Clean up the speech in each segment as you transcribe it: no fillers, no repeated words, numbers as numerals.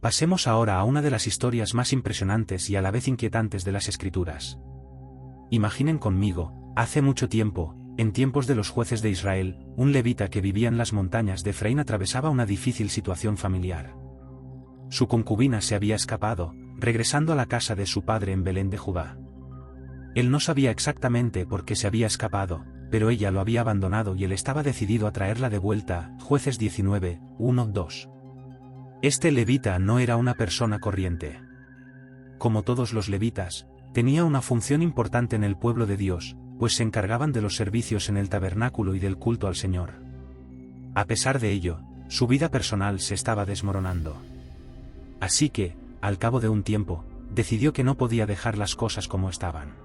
Pasemos ahora a una de las historias más impresionantes y a la vez inquietantes de las Escrituras. Imaginen conmigo, hace mucho tiempo, en tiempos de los jueces de Israel, un levita que vivía en las montañas de Efraín atravesaba una difícil situación familiar. Su concubina se había escapado, regresando a la casa de su padre en Belén de Judá. Él no sabía exactamente por qué se había escapado, pero ella lo había abandonado y él estaba decidido a traerla de vuelta. Jueces 19, 1-2. Este levita no era una persona corriente. Como todos los levitas, tenía una función importante en el pueblo de Dios, pues se encargaban de los servicios en el tabernáculo y del culto al Señor. A pesar de ello, su vida personal se estaba desmoronando. Así que, al cabo de un tiempo, decidió que no podía dejar las cosas como estaban.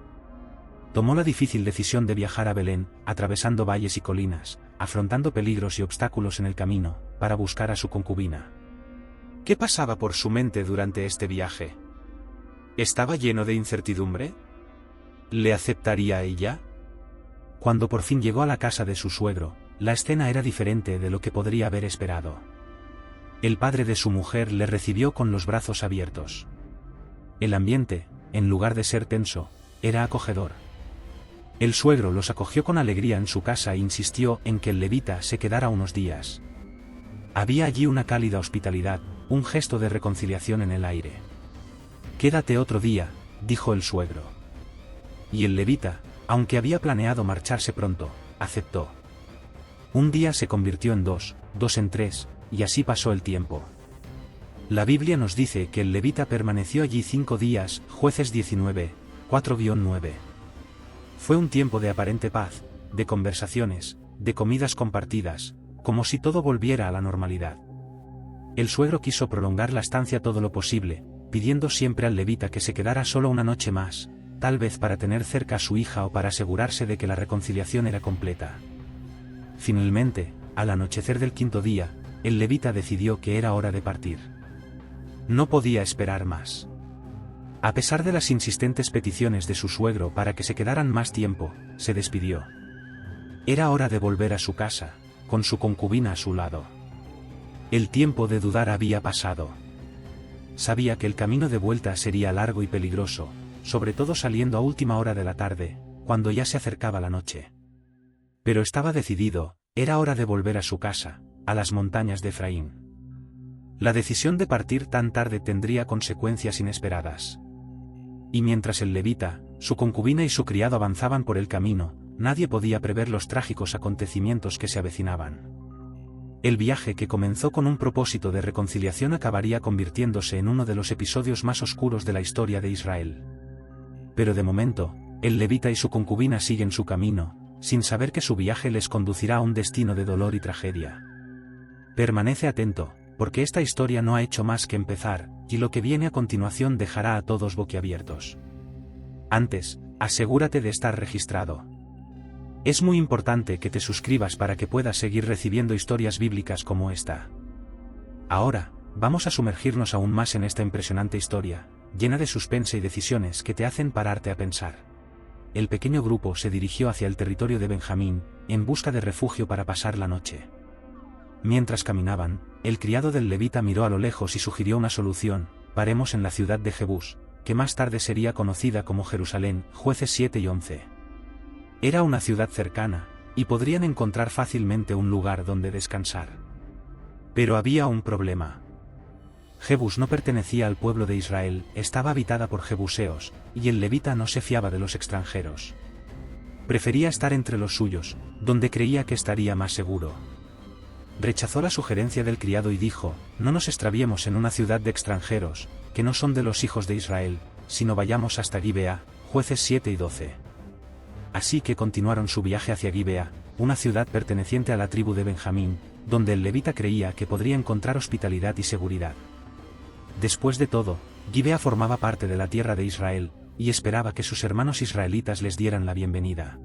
Tomó la difícil decisión de viajar a Belén, atravesando valles y colinas, afrontando peligros y obstáculos en el camino, para buscar a su concubina. ¿Qué pasaba por su mente durante este viaje? ¿Estaba lleno de incertidumbre? ¿Le aceptaría a ella? Cuando por fin llegó a la casa de su suegro, la escena era diferente de lo que podría haber esperado. El padre de su mujer le recibió con los brazos abiertos. El ambiente, en lugar de ser tenso, era acogedor. El suegro los acogió con alegría en su casa e insistió en que el levita se quedara unos días. Había allí una cálida hospitalidad, un gesto de reconciliación en el aire. «Quédate otro día», dijo el suegro. Y el levita, aunque había planeado marcharse pronto, aceptó. Un día se convirtió en dos en tres, y así pasó el tiempo. La Biblia nos dice que el levita permaneció allí 5 días, Jueces 19, 4-9. Fue un tiempo de aparente paz, de conversaciones, de comidas compartidas, como si todo volviera a la normalidad. El suegro quiso prolongar la estancia todo lo posible, pidiendo siempre al levita que se quedara solo una noche más, tal vez para tener cerca a su hija o para asegurarse de que la reconciliación era completa. Finalmente, al anochecer del 5.º día, el levita decidió que era hora de partir. No podía esperar más. A pesar de las insistentes peticiones de su suegro para que se quedaran más tiempo, se despidió. Era hora de volver a su casa, con su concubina a su lado. El tiempo de dudar había pasado. Sabía que el camino de vuelta sería largo y peligroso, sobre todo saliendo a última hora de la tarde, cuando ya se acercaba la noche. Pero estaba decidido, era hora de volver a su casa, a las montañas de Efraín. La decisión de partir tan tarde tendría consecuencias inesperadas. Y mientras el levita, su concubina y su criado avanzaban por el camino, nadie podía prever los trágicos acontecimientos que se avecinaban. El viaje que comenzó con un propósito de reconciliación acabaría convirtiéndose en uno de los episodios más oscuros de la historia de Israel. Pero de momento, el levita y su concubina siguen su camino, sin saber que su viaje les conducirá a un destino de dolor y tragedia. Permanece atento, porque esta historia no ha hecho más que empezar, y lo que viene a continuación dejará a todos boquiabiertos. Antes, asegúrate de estar registrado. Es muy importante que te suscribas para que puedas seguir recibiendo historias bíblicas como esta. Ahora, vamos a sumergirnos aún más en esta impresionante historia, llena de suspense y decisiones que te hacen pararte a pensar. El pequeño grupo se dirigió hacia el territorio de Benjamín, en busca de refugio para pasar la noche. Mientras caminaban, el criado del levita miró a lo lejos y sugirió una solución: paremos en la ciudad de Jebús, que más tarde sería conocida como Jerusalén. Jueces 7 y 11. Era una ciudad cercana, y podrían encontrar fácilmente un lugar donde descansar. Pero había un problema. Jebús no pertenecía al pueblo de Israel, estaba habitada por jebuseos, y el levita no se fiaba de los extranjeros. Prefería estar entre los suyos, donde creía que estaría más seguro. Rechazó la sugerencia del criado y dijo: no nos extraviemos en una ciudad de extranjeros, que no son de los hijos de Israel, sino vayamos hasta Gibea. Jueces 7 y 12. Así que continuaron su viaje hacia Gibea, una ciudad perteneciente a la tribu de Benjamín, donde el levita creía que podría encontrar hospitalidad y seguridad. Después de todo, Gibea formaba parte de la tierra de Israel, y esperaba que sus hermanos israelitas les dieran la bienvenida.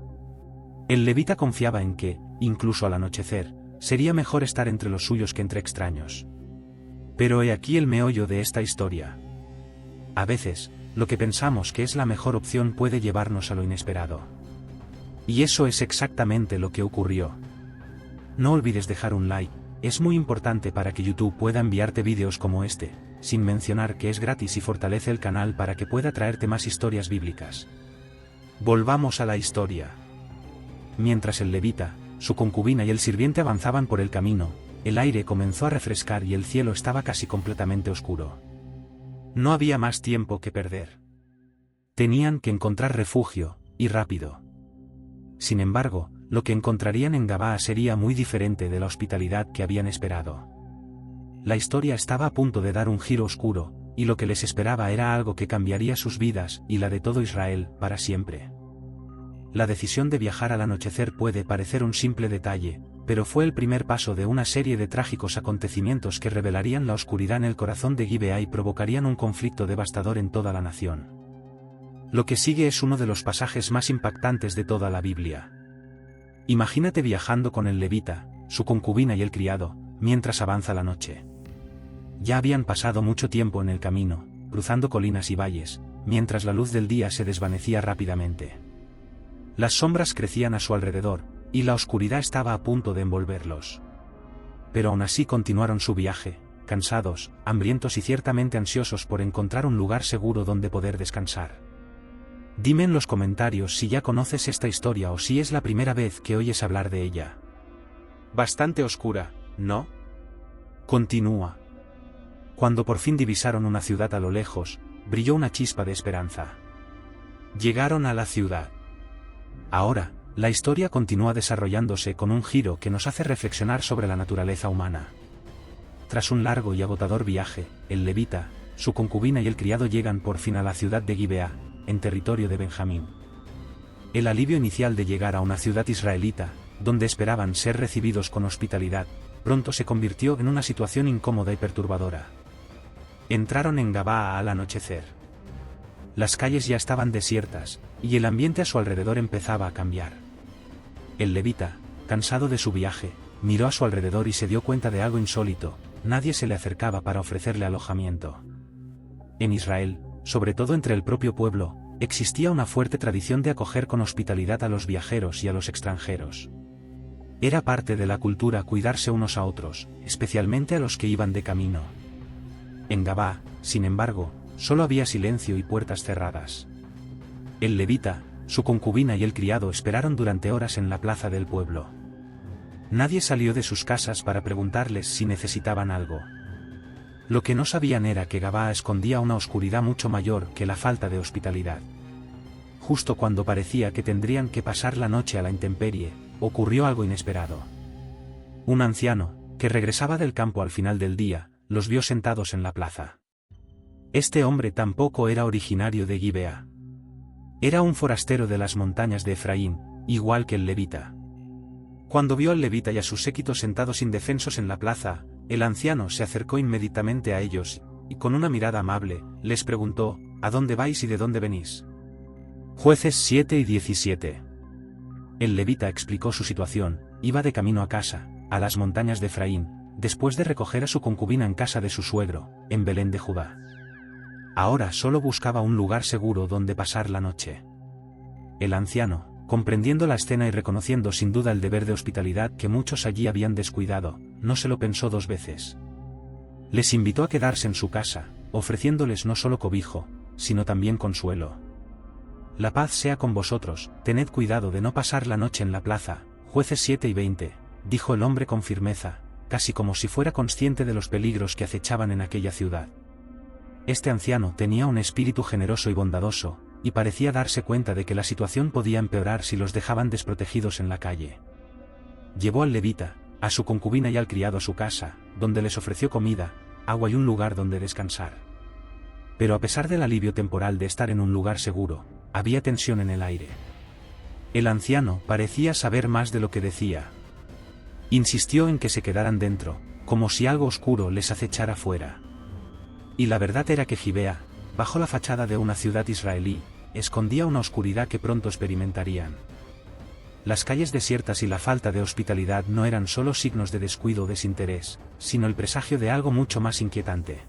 El levita confiaba en que, incluso al anochecer, sería mejor estar entre los suyos que entre extraños. Pero he aquí el meollo de esta historia. A veces, lo que pensamos que es la mejor opción puede llevarnos a lo inesperado. Y eso es exactamente lo que ocurrió. No olvides dejar un like, es muy importante para que YouTube pueda enviarte vídeos como este, sin mencionar que es gratis y fortalece el canal para que pueda traerte más historias bíblicas. Volvamos a la historia. Mientras el levita, su concubina y el sirviente avanzaban por el camino, el aire comenzó a refrescar y el cielo estaba casi completamente oscuro. No había más tiempo que perder. Tenían que encontrar refugio, y rápido. Sin embargo, lo que encontrarían en Gabaa sería muy diferente de la hospitalidad que habían esperado. La historia estaba a punto de dar un giro oscuro, y lo que les esperaba era algo que cambiaría sus vidas y la de todo Israel para siempre. La decisión de viajar al anochecer puede parecer un simple detalle, pero fue el primer paso de una serie de trágicos acontecimientos que revelarían la oscuridad en el corazón de Gibeá y provocarían un conflicto devastador en toda la nación. Lo que sigue es uno de los pasajes más impactantes de toda la Biblia. Imagínate viajando con el levita, su concubina y el criado, mientras avanza la noche. Ya habían pasado mucho tiempo en el camino, cruzando colinas y valles, mientras la luz del día se desvanecía rápidamente. Las sombras crecían a su alrededor, y la oscuridad estaba a punto de envolverlos. Pero aún así continuaron su viaje, cansados, hambrientos y ciertamente ansiosos por encontrar un lugar seguro donde poder descansar. Dime en los comentarios si ya conoces esta historia o si es la primera vez que oyes hablar de ella. Bastante oscura, ¿no? Continúa. Cuando por fin divisaron una ciudad a lo lejos, brilló una chispa de esperanza. Llegaron a la ciudad. Ahora, la historia continúa desarrollándose con un giro que nos hace reflexionar sobre la naturaleza humana. Tras un largo y agotador viaje, el levita, su concubina y el criado llegan por fin a la ciudad de Gibeá, en territorio de Benjamín. El alivio inicial de llegar a una ciudad israelita, donde esperaban ser recibidos con hospitalidad, pronto se convirtió en una situación incómoda y perturbadora. Entraron en Gabaa al anochecer. Las calles ya estaban desiertas, y el ambiente a su alrededor empezaba a cambiar. El levita, cansado de su viaje, miró a su alrededor y se dio cuenta de algo insólito: nadie se le acercaba para ofrecerle alojamiento. En Israel, sobre todo entre el propio pueblo, existía una fuerte tradición de acoger con hospitalidad a los viajeros y a los extranjeros. Era parte de la cultura cuidarse unos a otros, especialmente a los que iban de camino. En Gabaa, sin embargo, solo había silencio y puertas cerradas. El levita, su concubina y el criado esperaron durante horas en la plaza del pueblo. Nadie salió de sus casas para preguntarles si necesitaban algo. Lo que no sabían era que Gabaa escondía una oscuridad mucho mayor que la falta de hospitalidad. Justo cuando parecía que tendrían que pasar la noche a la intemperie, ocurrió algo inesperado. Un anciano, que regresaba del campo al final del día, los vio sentados en la plaza. Este hombre tampoco era originario de Gibeá. Era un forastero de las montañas de Efraín, igual que el levita. Cuando vio al levita y a sus séquitos sentados indefensos en la plaza, el anciano se acercó inmediatamente a ellos, y con una mirada amable, les preguntó: ¿a dónde vais y de dónde venís? Jueces 7 y 17. El levita explicó su situación: iba de camino a casa, a las montañas de Efraín, después de recoger a su concubina en casa de su suegro, en Belén de Judá. Ahora solo buscaba un lugar seguro donde pasar la noche. El anciano, comprendiendo la escena y reconociendo sin duda el deber de hospitalidad que muchos allí habían descuidado, no se lo pensó dos veces. Les invitó a quedarse en su casa, ofreciéndoles no solo cobijo, sino también consuelo. La paz sea con vosotros, tened cuidado de no pasar la noche en la plaza. Jueces 7 y 20, dijo el hombre con firmeza, casi como si fuera consciente de los peligros que acechaban en aquella ciudad. Este anciano tenía un espíritu generoso y bondadoso, y parecía darse cuenta de que la situación podía empeorar si los dejaban desprotegidos en la calle. Llevó al levita, a su concubina y al criado a su casa, donde les ofreció comida, agua y un lugar donde descansar. Pero a pesar del alivio temporal de estar en un lugar seguro, había tensión en el aire. El anciano parecía saber más de lo que decía. Insistió en que se quedaran dentro, como si algo oscuro les acechara fuera. Y la verdad era que Gibeá, bajo la fachada de una ciudad israelí, escondía una oscuridad que pronto experimentarían. Las calles desiertas y la falta de hospitalidad no eran solo signos de descuido o desinterés, sino el presagio de algo mucho más inquietante.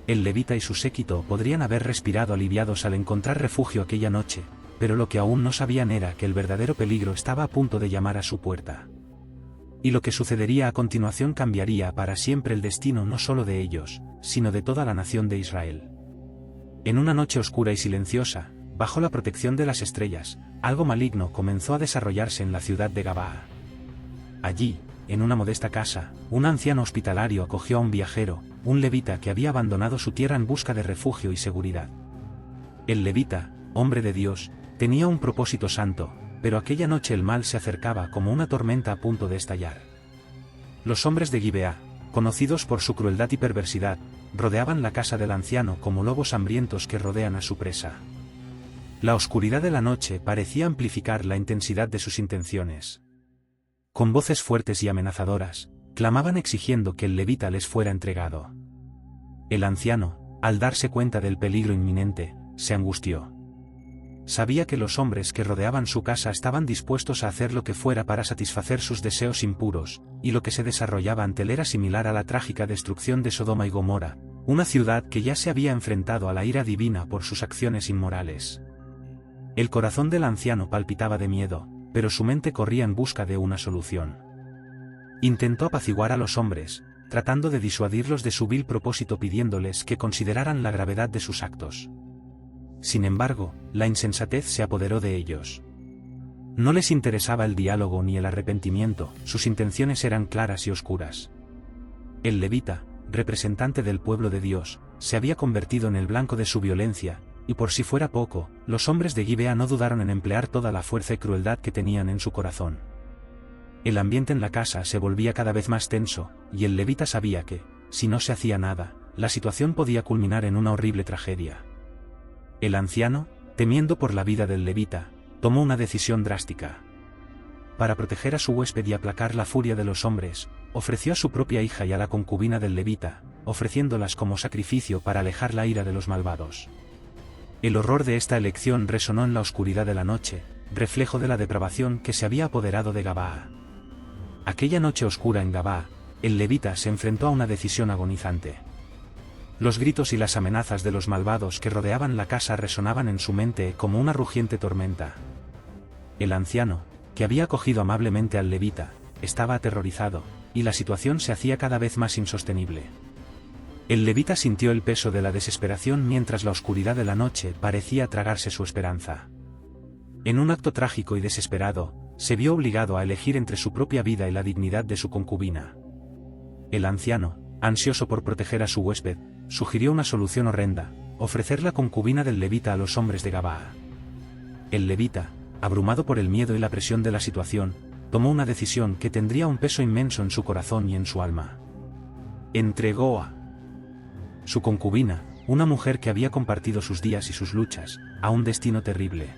El levita y su séquito podrían haber respirado aliviados al encontrar refugio aquella noche, pero lo que aún no sabían era que el verdadero peligro estaba a punto de llamar a su puerta. Y lo que sucedería a continuación cambiaría para siempre el destino no solo de ellos, sino de toda la nación de Israel. En una noche oscura y silenciosa, bajo la protección de las estrellas, algo maligno comenzó a desarrollarse en la ciudad de Gabaa. Allí, en una modesta casa, un anciano hospitalario acogió a un viajero, un levita que había abandonado su tierra en busca de refugio y seguridad. El levita, hombre de Dios, tenía un propósito santo, pero aquella noche el mal se acercaba como una tormenta a punto de estallar. Los hombres de Gibeá, conocidos por su crueldad y perversidad, rodeaban la casa del anciano como lobos hambrientos que rodean a su presa. La oscuridad de la noche parecía amplificar la intensidad de sus intenciones. Con voces fuertes y amenazadoras, clamaban exigiendo que el levita les fuera entregado. El anciano, al darse cuenta del peligro inminente, se angustió. Sabía que los hombres que rodeaban su casa estaban dispuestos a hacer lo que fuera para satisfacer sus deseos impuros, y lo que se desarrollaba ante él era similar a la trágica destrucción de Sodoma y Gomorra, una ciudad que ya se había enfrentado a la ira divina por sus acciones inmorales. El corazón del anciano palpitaba de miedo, pero su mente corría en busca de una solución. Intentó apaciguar a los hombres, tratando de disuadirlos de su vil propósito pidiéndoles que consideraran la gravedad de sus actos. Sin embargo, la insensatez se apoderó de ellos. No les interesaba el diálogo ni el arrepentimiento, sus intenciones eran claras y oscuras. El levita, representante del pueblo de Dios, se había convertido en el blanco de su violencia, y por si fuera poco, los hombres de Gibeá no dudaron en emplear toda la fuerza y crueldad que tenían en su corazón. El ambiente en la casa se volvía cada vez más tenso, y el levita sabía que, si no se hacía nada, la situación podía culminar en una horrible tragedia. El anciano, temiendo por la vida del levita, tomó una decisión drástica. Para proteger a su huésped y aplacar la furia de los hombres, ofreció a su propia hija y a la concubina del levita, ofreciéndolas como sacrificio para alejar la ira de los malvados. El horror de esta elección resonó en la oscuridad de la noche, reflejo de la depravación que se había apoderado de Gabaa. Aquella noche oscura en Gabaa, el levita se enfrentó a una decisión agonizante. Los gritos y las amenazas de los malvados que rodeaban la casa resonaban en su mente como una rugiente tormenta. El anciano, que había acogido amablemente al levita, estaba aterrorizado, y la situación se hacía cada vez más insostenible. El levita sintió el peso de la desesperación mientras la oscuridad de la noche parecía tragarse su esperanza. En un acto trágico y desesperado, se vio obligado a elegir entre su propia vida y la dignidad de su concubina. El anciano, ansioso por proteger a su huésped, sugirió una solución horrenda: ofrecer la concubina del levita a los hombres de Gabaa. El levita, abrumado por el miedo y la presión de la situación, tomó una decisión que tendría un peso inmenso en su corazón y en su alma. Entregó a su concubina, una mujer que había compartido sus días y sus luchas, a un destino terrible.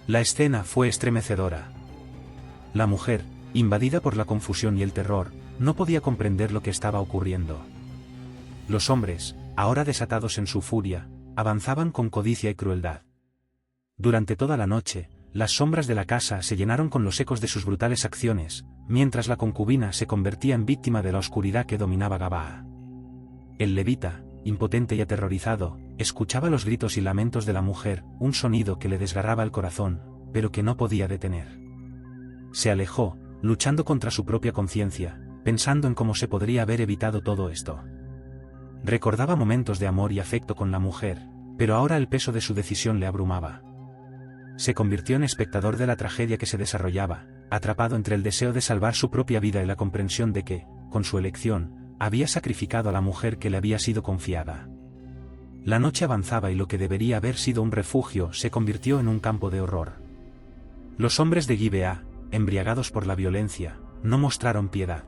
La escena fue estremecedora. La mujer, invadida por la confusión y el terror, no podía comprender lo que estaba ocurriendo. Los hombres, ahora desatados en su furia, avanzaban con codicia y crueldad. Durante toda la noche, las sombras de la casa se llenaron con los ecos de sus brutales acciones, mientras la concubina se convertía en víctima de la oscuridad que dominaba Gabaa. El levita, impotente y aterrorizado, escuchaba los gritos y lamentos de la mujer, un sonido que le desgarraba el corazón, pero que no podía detener. Se alejó, luchando contra su propia conciencia, pensando en cómo se podría haber evitado todo esto. Recordaba momentos de amor y afecto con la mujer, pero ahora el peso de su decisión le abrumaba. Se convirtió en espectador de la tragedia que se desarrollaba, atrapado entre el deseo de salvar su propia vida y la comprensión de que, con su elección, había sacrificado a la mujer que le había sido confiada. La noche avanzaba y lo que debería haber sido un refugio se convirtió en un campo de horror. Los hombres de Gibeá, embriagados por la violencia, no mostraron piedad.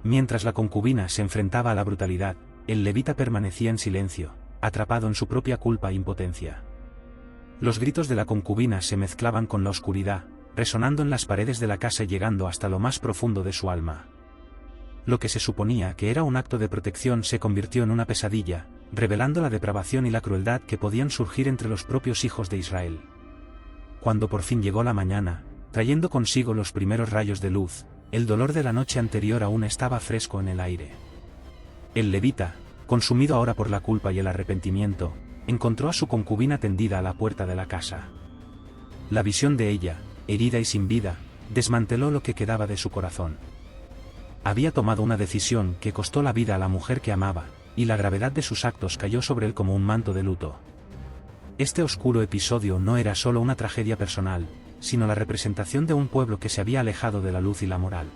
Mientras la concubina se enfrentaba a la brutalidad, el levita permanecía en silencio, atrapado en su propia culpa e impotencia. Los gritos de la concubina se mezclaban con la oscuridad, resonando en las paredes de la casa y llegando hasta lo más profundo de su alma. Lo que se suponía que era un acto de protección se convirtió en una pesadilla, revelando la depravación y la crueldad que podían surgir entre los propios hijos de Israel. Cuando por fin llegó la mañana, trayendo consigo los primeros rayos de luz, el dolor de la noche anterior aún estaba fresco en el aire. El levita, consumido ahora por la culpa y el arrepentimiento, encontró a su concubina tendida a la puerta de la casa. La visión de ella, herida y sin vida, desmanteló lo que quedaba de su corazón. Había tomado una decisión que costó la vida a la mujer que amaba, y la gravedad de sus actos cayó sobre él como un manto de luto. Este oscuro episodio no era solo una tragedia personal, sino la representación de un pueblo que se había alejado de la luz y la moral.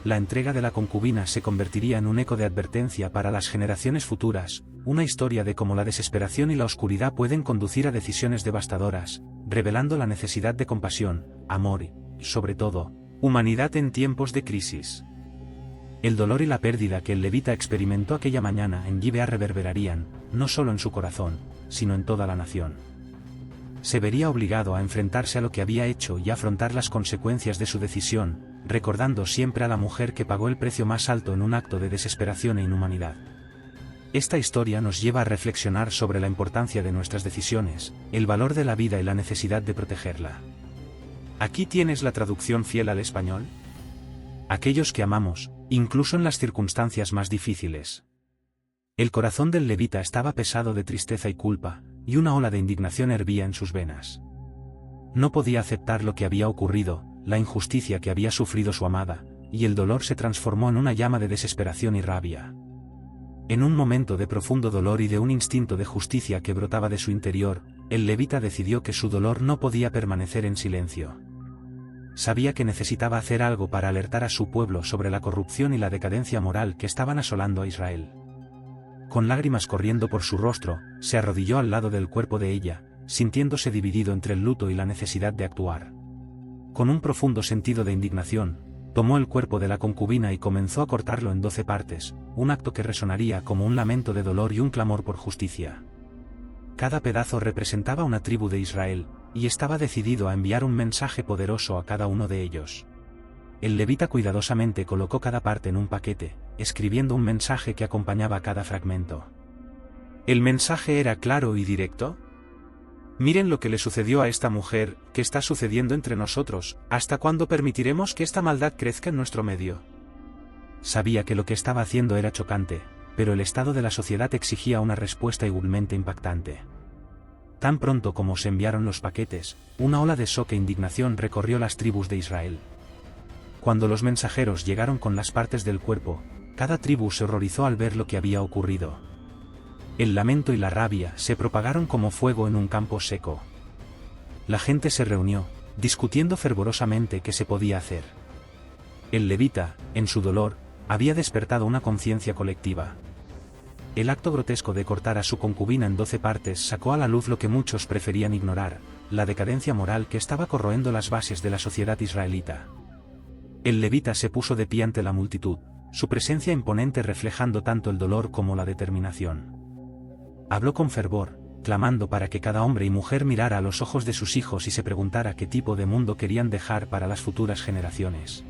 La entrega de la concubina se convertiría en un eco de advertencia para las generaciones futuras, una historia de cómo la desesperación y la oscuridad pueden conducir a decisiones devastadoras, revelando la necesidad de compasión, amor y, sobre todo, humanidad en tiempos de crisis. El dolor y la pérdida que el levita experimentó aquella mañana en Gibea reverberarían, no solo en su corazón, sino en toda la nación. Se vería obligado a enfrentarse a lo que había hecho y afrontar las consecuencias de su decisión, recordando siempre a la mujer que pagó el precio más alto en un acto de desesperación e inhumanidad. Esta historia nos lleva a reflexionar sobre la importancia de nuestras decisiones, el valor de la vida y la necesidad de protegerla. Aquí tienes la traducción fiel al español. Aquellos que amamos, incluso en las circunstancias más difíciles. El corazón del levita estaba pesado de tristeza y culpa, y una ola de indignación hervía en sus venas. No podía aceptar lo que había ocurrido, la injusticia que había sufrido su amada, y el dolor se transformó en una llama de desesperación y rabia. En un momento de profundo dolor y de un instinto de justicia que brotaba de su interior, el levita decidió que su dolor no podía permanecer en silencio. Sabía que necesitaba hacer algo para alertar a su pueblo sobre la corrupción y la decadencia moral que estaban asolando a Israel. Con lágrimas corriendo por su rostro, se arrodilló al lado del cuerpo de ella, sintiéndose dividido entre el luto y la necesidad de actuar. Con un profundo sentido de indignación, tomó el cuerpo de la concubina y comenzó a cortarlo en 12 partes, un acto que resonaría como un lamento de dolor y un clamor por justicia. Cada pedazo representaba una tribu de Israel, y estaba decidido a enviar un mensaje poderoso a cada uno de ellos. El levita cuidadosamente colocó cada parte en un paquete, escribiendo un mensaje que acompañaba cada fragmento. ¿El mensaje era claro y directo? Miren lo que le sucedió a esta mujer, que está sucediendo entre nosotros, ¿hasta cuándo permitiremos que esta maldad crezca en nuestro medio? Sabía que lo que estaba haciendo era chocante, pero el estado de la sociedad exigía una respuesta igualmente impactante. Tan pronto como se enviaron los paquetes, una ola de shock e indignación recorrió las tribus de Israel. Cuando los mensajeros llegaron con las partes del cuerpo, cada tribu se horrorizó al ver lo que había ocurrido. El lamento y la rabia se propagaron como fuego en un campo seco. La gente se reunió, discutiendo fervorosamente qué se podía hacer. El levita, en su dolor, había despertado una conciencia colectiva. El acto grotesco de cortar a su concubina en 12 partes sacó a la luz lo que muchos preferían ignorar, la decadencia moral que estaba corroendo las bases de la sociedad israelita. El levita se puso de pie ante la multitud, su presencia imponente reflejando tanto el dolor como la determinación. Habló con fervor, clamando para que cada hombre y mujer mirara a los ojos de sus hijos y se preguntara qué tipo de mundo querían dejar para las futuras generaciones.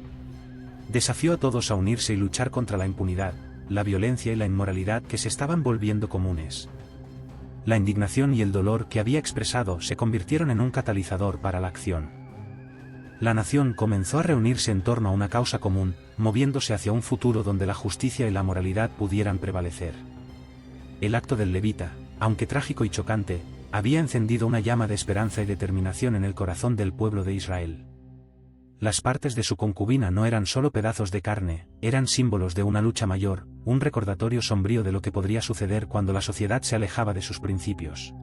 Desafió a todos a unirse y luchar contra la impunidad, la violencia y la inmoralidad que se estaban volviendo comunes. La indignación y el dolor que había expresado se convirtieron en un catalizador para la acción. La nación comenzó a reunirse en torno a una causa común, moviéndose hacia un futuro donde la justicia y la moralidad pudieran prevalecer. El acto del levita, aunque trágico y chocante, había encendido una llama de esperanza y determinación en el corazón del pueblo de Israel. Las partes de su concubina no eran solo pedazos de carne, eran símbolos de una lucha mayor, un recordatorio sombrío de lo que podría suceder cuando la sociedad se alejaba de sus principios.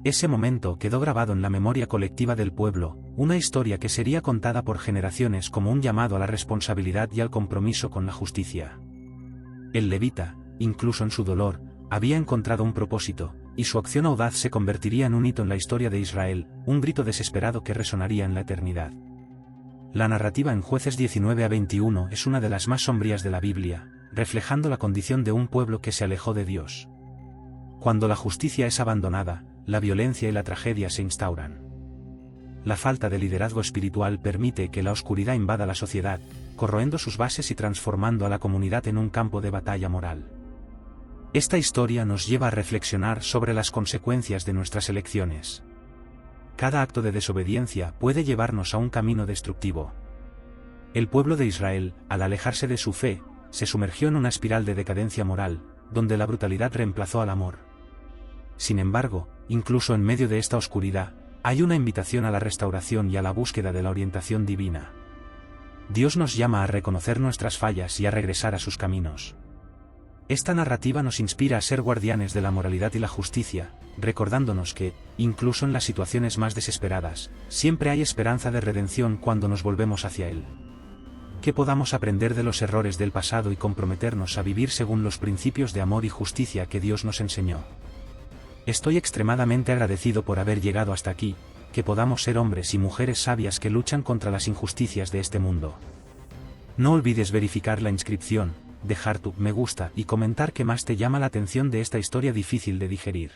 Ese momento quedó grabado en la memoria colectiva del pueblo, una historia que sería contada por generaciones como un llamado a la responsabilidad y al compromiso con la justicia. El levita, incluso en su dolor, había encontrado un propósito, y su acción audaz se convertiría en un hito en la historia de Israel, un grito desesperado que resonaría en la eternidad. La narrativa en Jueces 19-21 es una de las más sombrías de la Biblia, reflejando la condición de un pueblo que se alejó de Dios. Cuando la justicia es abandonada, la violencia y la tragedia se instauran. La falta de liderazgo espiritual permite que la oscuridad invada la sociedad, corroendo sus bases y transformando a la comunidad en un campo de batalla moral. Esta historia nos lleva a reflexionar sobre las consecuencias de nuestras elecciones. Cada acto de desobediencia puede llevarnos a un camino destructivo. El pueblo de Israel, al alejarse de su fe, se sumergió en una espiral de decadencia moral, donde la brutalidad reemplazó al amor. Sin embargo, incluso en medio de esta oscuridad, Hay una invitación a la restauración y a la búsqueda de la orientación divina. Dios nos llama a reconocer nuestras fallas y a regresar a sus caminos. Esta narrativa nos inspira a ser guardianes de la moralidad y la justicia, recordándonos que, incluso en las situaciones más desesperadas, siempre hay esperanza de redención cuando nos volvemos hacia Él. Que podamos aprender de los errores del pasado y comprometernos a vivir según los principios de amor y justicia que Dios nos enseñó. Estoy extremadamente agradecido por haber llegado hasta aquí, que podamos ser hombres y mujeres sabias que luchan contra las injusticias de este mundo. No olvides verificar la inscripción, dejar tu me gusta y comentar qué más te llama la atención de esta historia difícil de digerir.